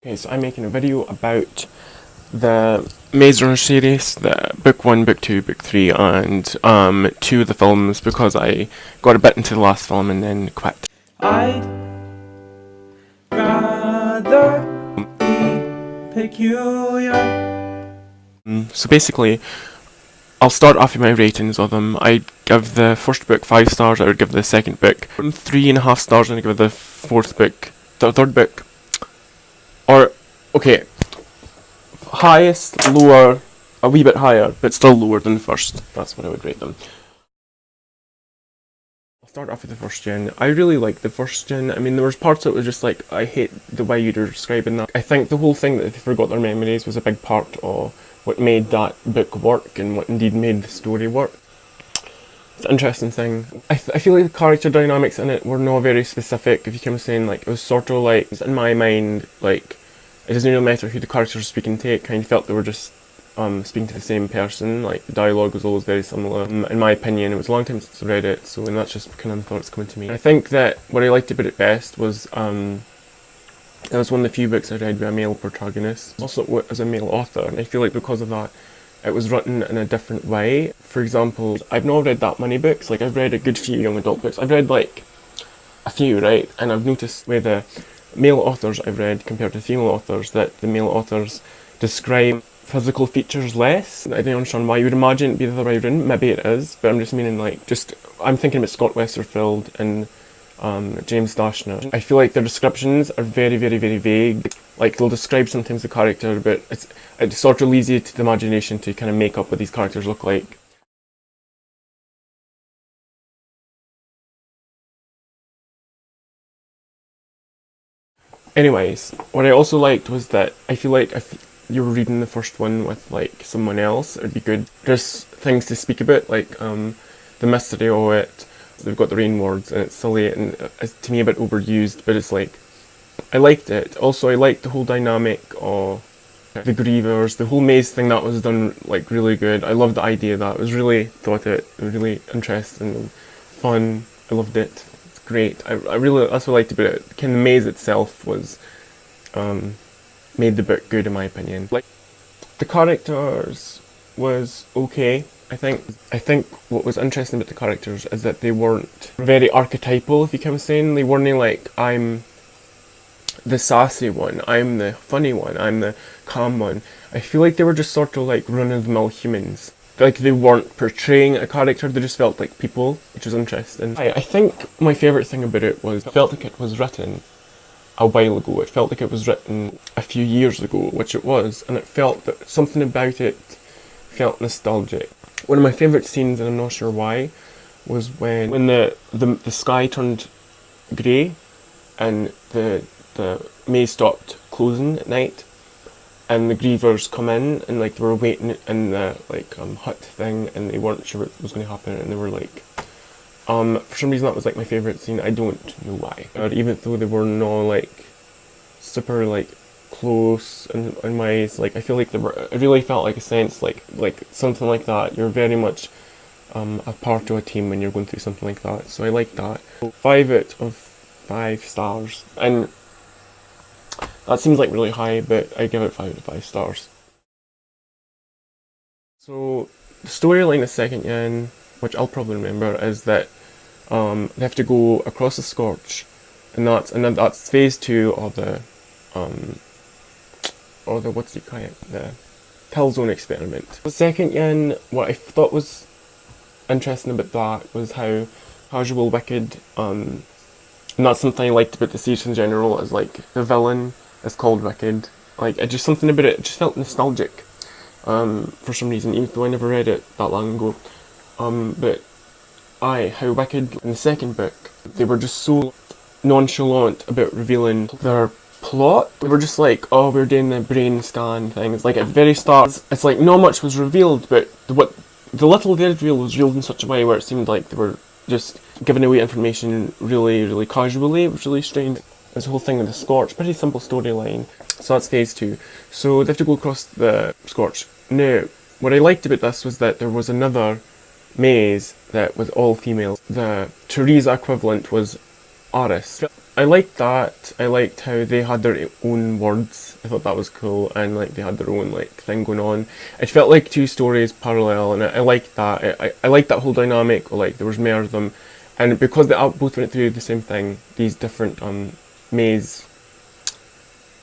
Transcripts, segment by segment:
Okay, so I'm making a video about the Maze Runner series, the book 1, book 2, book 3, and 2 of the films because I got a bit into the last film and then quit. I'd rather be peculiar. So basically, I'll start off with my ratings of them. I give the first book 5 stars, I would give the second book 3.5 stars, and I give the fourth book, the third book, or, okay, highest, lower, a wee bit higher, but still lower than the first. That's what I would rate them. I'll start off with the first gen. I really like the first gen. I mean, there was parts that was just like, I hate the way you're describing that. I think the whole thing that they forgot their memories was a big part of what made that book work and what indeed made the story work. It's an interesting thing. I feel like the character dynamics in it were not very specific. If you come saying, like, it was sort of like, in my mind, like, it doesn't really matter who the characters are speaking to. It kind of felt they were just speaking to the same person. Like, the dialogue was always very similar. In my opinion, it was a long time since I read it, so and that's just kind of thoughts coming to me. I think that what I liked about it best was it was one of the few books I read with a male protagonist. Also, as a male author, and I feel like because of that, it was written in a different way. For example, I've not read that many books. Like, I've read a good few young adult books. I've read like a few, right? And I've noticed with the male authors I've read compared to female authors that the male authors describe physical features less. I don't understand why you would imagine it'd be the other way around. Maybe it is, but I'm just meaning like, I'm thinking about Scott Westerfeld and James Dashner. I feel like their descriptions are very, very, very vague. Like, they'll describe sometimes the character, but it sort of leaves you to the imagination to kind of make up what these characters look like. Anyways, what I also liked was that I feel like if you were reading the first one with like someone else, it'd be good. There's things to speak about, like the mystery of it. They've got the rain words and it's silly and it's to me a bit overused, but it's like, I liked it. Also, I liked the whole dynamic of the grievers, the whole maze thing that was done like really good. I loved the idea of that. It was really really interesting and fun. I loved it. It's great. I really, that's what I liked about it. Kind of the maze itself was made the book good in my opinion. Like, the characters was okay. I think what was interesting about the characters is that they weren't very archetypal, if you come saying. They weren't like, I'm the sassy one, I'm the funny one, I'm the calm one. I feel like they were just sort of like run-of-the-mill humans. Like, they weren't portraying a character, they just felt like people, which was interesting. I think my favourite thing about it was, it felt like it was written a while ago. It felt like it was written a few years ago, which it was, and it felt that something about it felt nostalgic. One of my favourite scenes, and I'm not sure why, was when the sky turned grey and the maze stopped closing at night, and the grievers come in and like they were waiting in the like hut thing, and they weren't sure what was going to happen, and they were like, for some reason that was like my favourite scene. I don't know why. Or even though they were not like super like close in ways, like I feel like it really felt like a sense like something like that. You're very much a part of a team when you're going through something like that. So I like that. 5 out of 5 stars, and that seems like really high, but I give it 5 out of 5 stars. So the storyline of second yen, which I'll probably remember, is that they have to go across the Scorch, and that's phase 2 of the what's it called, the Telzone experiment. The second yen, what I thought was interesting about that was how casual Wicked, and that's something I liked about the series in general, is like the villain is called Wicked. Like, just something about it just felt nostalgic for some reason, even though I never read it that long ago. But how Wicked in the second book, they were just so nonchalant about revealing their plot. They were just like, oh, we're doing the brain scan things. Like, at the very start, it's like not much was revealed, but the little they did reveal was revealed in such a way where it seemed like they were just giving away information really, really casually. It was really strange. This whole thing with the Scorch, pretty simple storyline. So that's phase 2. So they have to go across the Scorch. Now, what I liked about this was that there was another maze that was all female. The Theresa equivalent was artists. I liked that. I liked how they had their own words. I thought that was cool, and like they had their own like thing going on. It felt like two stories parallel, and I liked that. I liked that whole dynamic. Like there was more of them, and because they both went through the same thing, these different maze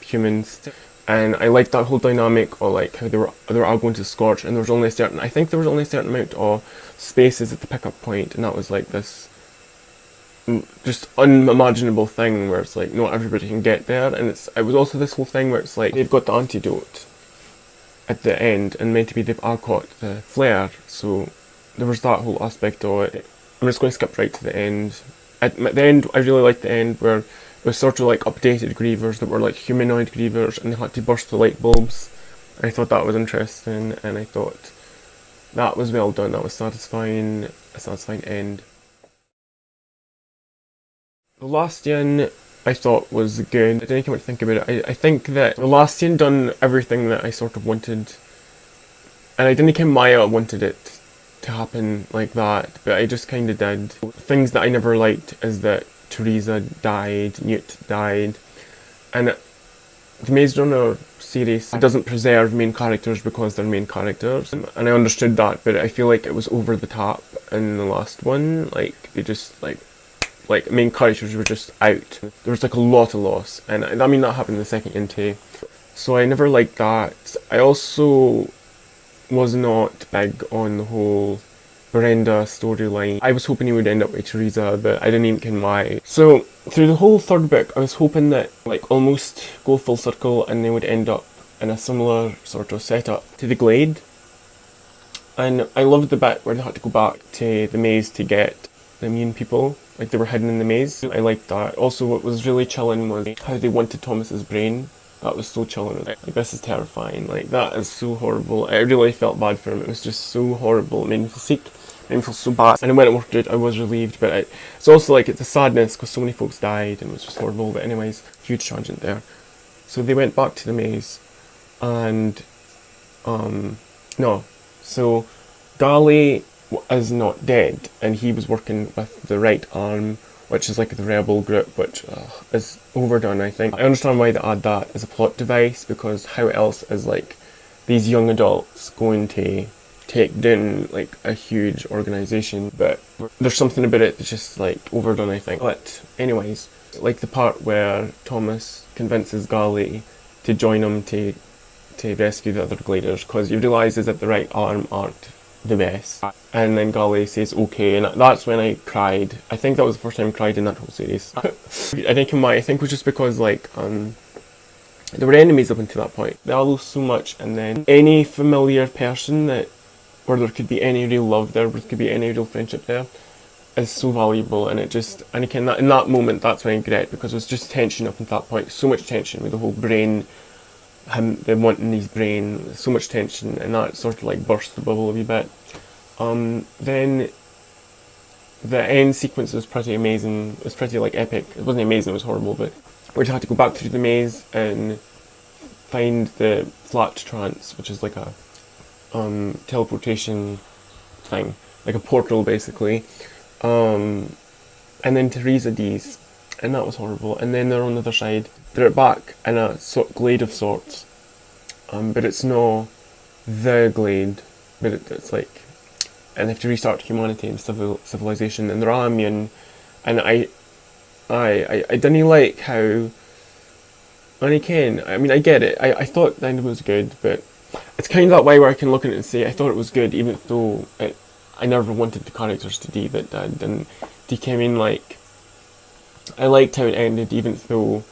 humans, and I liked that whole dynamic of like how they were all going to Scorch, and there was only a certain. I think there was only a certain amount of spaces at the pickup point, and that was like this just unimaginable thing where it's like not everybody can get there, and it was also this whole thing where it's like they've got the antidote at the end, and meant to be they've all caught the flare, so there was that whole aspect of it. I'm just going to skip right to the end. At the end, I really liked the end where it was sort of like updated grievers that were like humanoid grievers, and they had to burst the light bulbs. I thought that was interesting, and I thought that was well done. That was satisfying, a satisfying end. The last yin I thought was good. I didn't come to think about it. I think that the last yin done everything that I sort of wanted. And I didn't think Maya wanted it to happen like that, but I just kind of did. Things that I never liked is that Teresa died, Newt died, and the Maze Runner series doesn't preserve main characters because they're main characters, and I understood that, but I feel like it was over the top in the last one. Like they just like main characters were just out. There was like a lot of loss, and I mean that happened in the second intake. So I never liked that. I also was not big on the whole Brenda storyline. I was hoping he would end up with Teresa, but I didn't even ken why. So through the whole third book, I was hoping that like almost go full circle and they would end up in a similar sort of setup to the Glade. And I loved the bit where they had to go back to the maze to get the immune people. Like they were hidden in the maze. I liked that. Also what was really chilling was how they wanted Thomas's brain. That was so chilling. Like this is terrifying. Like that is so horrible. I really felt bad for him. It was just so horrible. It made me feel sick. It made me feel so bad. And when it worked out, I was relieved. But it's also like it's a sadness because so many folks died and it was just horrible. But anyways, huge tangent there. So they went back to the maze, and no. So Gali is not dead, and he was working with the Right Arm, which is like the rebel group, which is overdone, I think. I understand why they add that as a plot device, because how else is like these young adults going to take down like a huge organisation? But there's something about it that's just like overdone, I think. But anyways, like the part where Thomas convinces Gali to join him to rescue the other gliders, because he realises that the Right Arm aren't the best, and then Gali says okay, and that's when I cried. I think that was the first time I cried in that whole series. I think it was just because like there were enemies up until that point. They all lose so much, and then any familiar person that where there could be any real love there, where there could be any real friendship there, is so valuable. And again, in that moment, that's when I regret, because there was just tension up until that point, so much tension with the whole brain. Them wanting his brain, so much tension, and that sort of like burst the bubble a wee bit. Then the end sequence was pretty amazing. It was pretty like epic. It wasn't amazing, it was horrible, but we had to go back through the maze and find the flat trance, which is like a teleportation thing, like a portal basically. And then Teresa dies, and that was horrible. And then they're on the other side. They're back in a glade of sorts, but it's not the glade, but it's like, and they have to restart humanity and civilization, and they're all immune. And I didn't like how, and I mean I get it. I thought the end was good, but it's kind of that way where I can look at it and say I thought it was good, even though I never wanted the characters to die that did, and they came in like. I liked how it ended, even though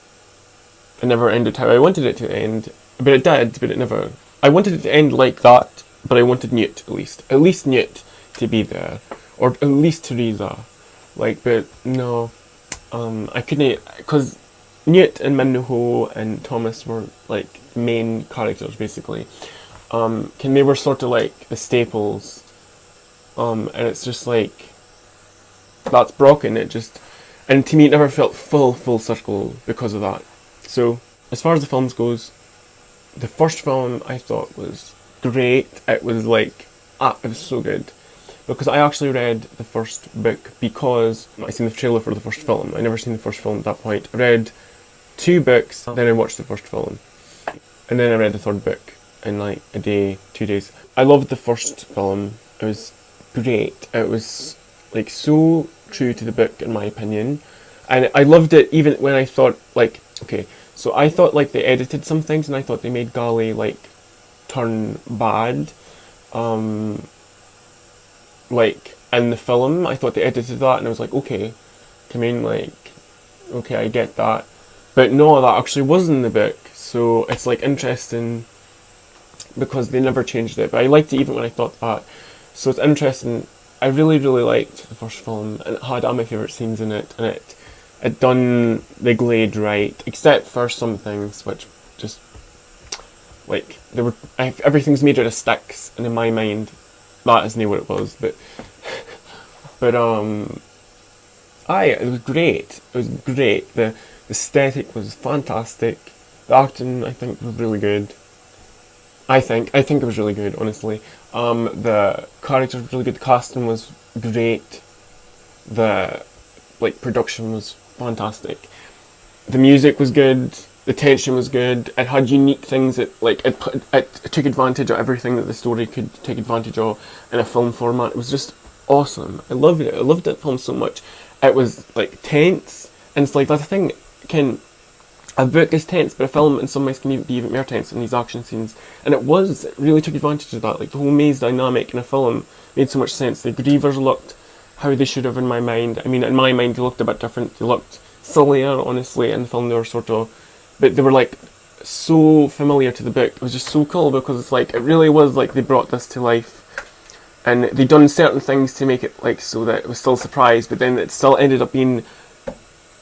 it never ended how I wanted it to end. But it did, but it never. I wanted it to end like that, but I wanted Newt at least Newt to be there, or at least Teresa. Like, but no, I couldn't, because Newt and Minho and Thomas were like main characters basically. They were sort of like the staples, and it's just like that's broken. And to me, it never felt full circle because of that. So, as far as the films goes, the first film I thought was great. It was like, it was so good. because I actually read the first book because I seen the trailer for the first film. I never seen the first film at that point. I read 2 books, then I watched the first film, and then I read the third book in like a day, 2 days. I loved the first film. It was great. It was like so true to the book in my opinion, and I loved it even when I thought like, okay, so I thought like they edited some things and I thought they made Gali like turn bad, like in the film. I thought they edited that and I was like, okay, I mean like, okay, I get that, but no, that actually was in the book, so it's like interesting because they never changed it, but I liked it even when I thought that, so it's interesting. I really liked the first film, and it had all my favourite scenes in it, and it done the Glade right, except for some things which just, like, everything's made out of sticks, and in my mind, that isn't what it was, but it was great. It was great. The aesthetic was fantastic. The acting, I think, was really good. I think it was really good, honestly. The characters were really good. The casting was great. The production was fantastic. The music was good. The tension was good. It had unique things that it took advantage of everything that the story could take advantage of in a film format. It was just awesome. I loved it. I loved that film so much. It was tense, and it's that's the thing. A book is tense, but a film in some ways can be even more tense in these action scenes. And it really took advantage of that. The whole maze dynamic in a film made so much sense. The Grievers looked how they should have in my mind. I mean, in my mind, they looked a bit different. They looked sillier, honestly, in the film. They were but they were so familiar to the book. It was just so cool because it's it really was they brought this to life. And they done certain things to make it so that it was still a surprise, but then it still ended up being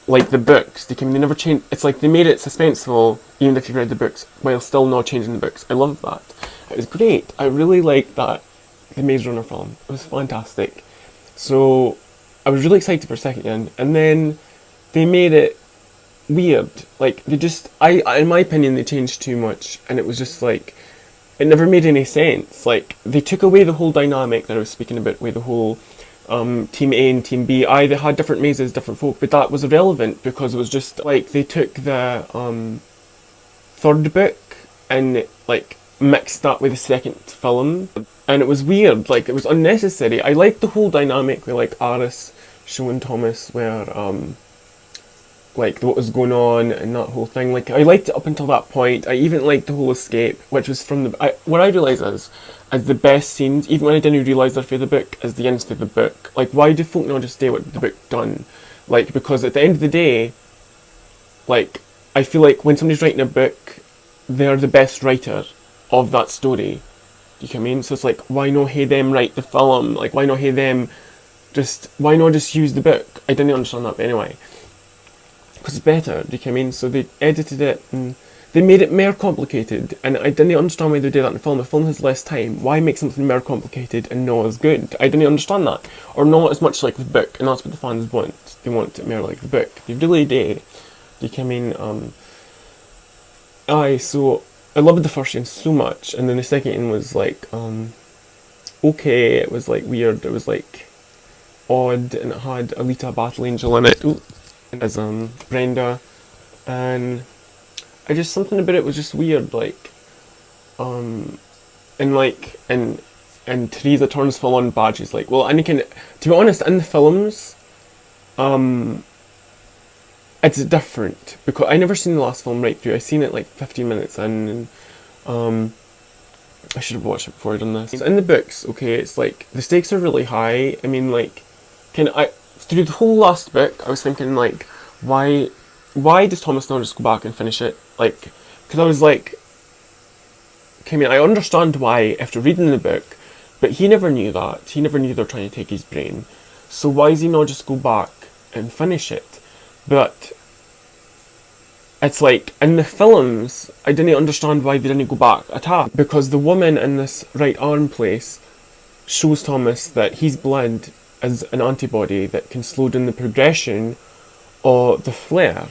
the books. They never changed. It's they made it suspenseful, even if you've read the books, while still not changing the books. I love that. It was great. I really liked that, the Maze Runner film. It was fantastic. So I was really excited for second, and then they made it weird. In my opinion, they changed too much, and it was just it never made any sense. They took away the whole dynamic that I was speaking about, with the whole Team A and Team B. They had different mazes, different folk, but that was irrelevant because it was just they took the third book and mixed that with the second film, and it was weird. It was unnecessary. I liked the whole dynamic with Aris showing Thomas where what was going on and that whole thing. I liked it up until that point. I even liked the whole escape, which was from what I realise is the best scenes, even when I didn't realise they're for the book, is the ends to the book. Why do folk not just stay what the book done? Because at the end of the day, I feel when somebody's writing a book, they're the best writer of that story. You know what I mean? So it's why not have them write the film? Why not have them why not just use the book? I didn't understand that, but anyway. Because it's better, do you know what I mean? So they edited it and they made it more complicated, and I didn't understand why they did that in the film. The film has less time. Why make something more complicated and not as good? I didn't understand that. Or not as much like the book, and that's what the fans want. They want it more like the book. They really do. Do you know what I mean? So I loved the first one so much, and then the second one was okay, it was weird, it was odd, and it had Alita Battle Angel in it. Ooh. As Brenda, and something about it was just weird, and Teresa turns full on bad. She's well, and to be honest, in the films, it's different because I never seen the last film right through. I seen it 15 minutes in, and I should have watched it before I done this. In the books, okay, it's the stakes are really high. I mean, through the whole last book, I was thinking, why does Thomas not just go back and finish it? Because I was I understand why after reading the book, but he never knew that. He never knew they were trying to take his brain. So why does he not just go back and finish it? But it's in the films, I didn't understand why they didn't go back at all. Because the woman in this right arm place shows Thomas that his blood as an antibody that can slow down the progression of the flare.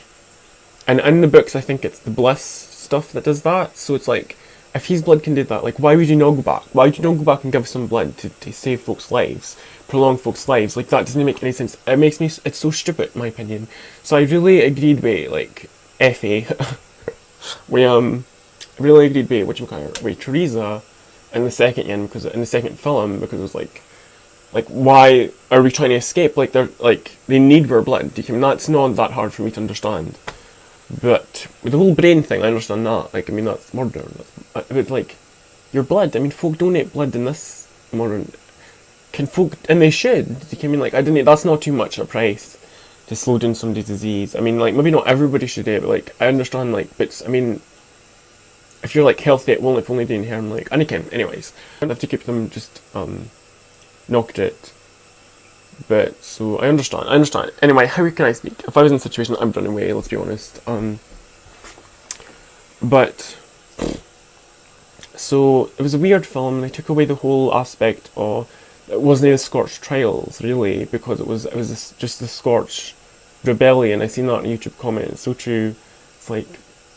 And in the books, I think it's the Bliss stuff that does that. So it's if his blood can do that, like, why would you not go back? Why would you not go back and give some blood to save folks' lives, prolong folks' lives? Like, that doesn't make any sense. It makes me, it's so stupid, in my opinion. So I really agreed with, like, Effie. We, really agreed with Teresa in the second one, because in the second film, because it was like, why are we trying to escape? Like, they need our blood. That's not that hard for me to understand. But with the whole brain thing, I understand that. Like, I mean, that's murder. But, like, your blood, I mean, folk donate blood in this modern... Can folk... And they should. I mean, like, that's not too much a price to slow down somebody's disease. I mean, like, maybe not everybody should do it, but, like, I understand, like, but, I mean, if you're, like, healthy, it won't, if only doing harm, like, and again, anyways. I have to keep them just, knocked it. But, so, I understand. Anyway, how can I speak? If I was in a situation, I'd run away, let's be honest. But, so, it was a weird film, they took away the whole aspect of, it wasn't the Scorch trials, really, because it was just the Scorch rebellion. I seen that on YouTube comment, it's so true. It's like,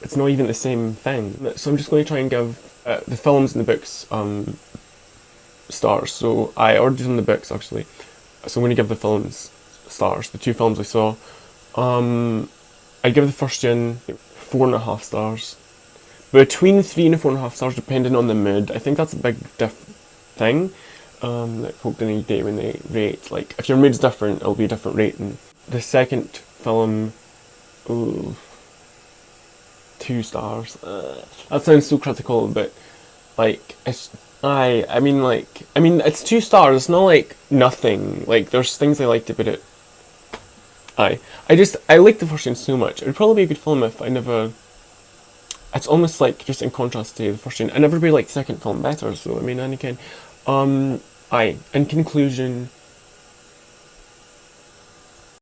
it's not even the same thing. So I'm just going to try and give the films and the books stars. So I ordered on the books, actually. So I'm going to give the films stars, the 2 films I saw. I give the first one 4.5 stars. Between 3 and 4.5 stars, depending on the mood. I think that's a big thing that folk don't do when they rate. Like, if your mood's different, it'll be a different rating. The second film, 2 stars. That sounds so critical, but like, I mean, it's 2 stars. It's not like nothing. Like, there's things I liked about it. I liked the first one so much. It would probably be a good film if I never. It's almost like just in contrast to the first one. I never really liked the second film better. So I mean, and again, in conclusion,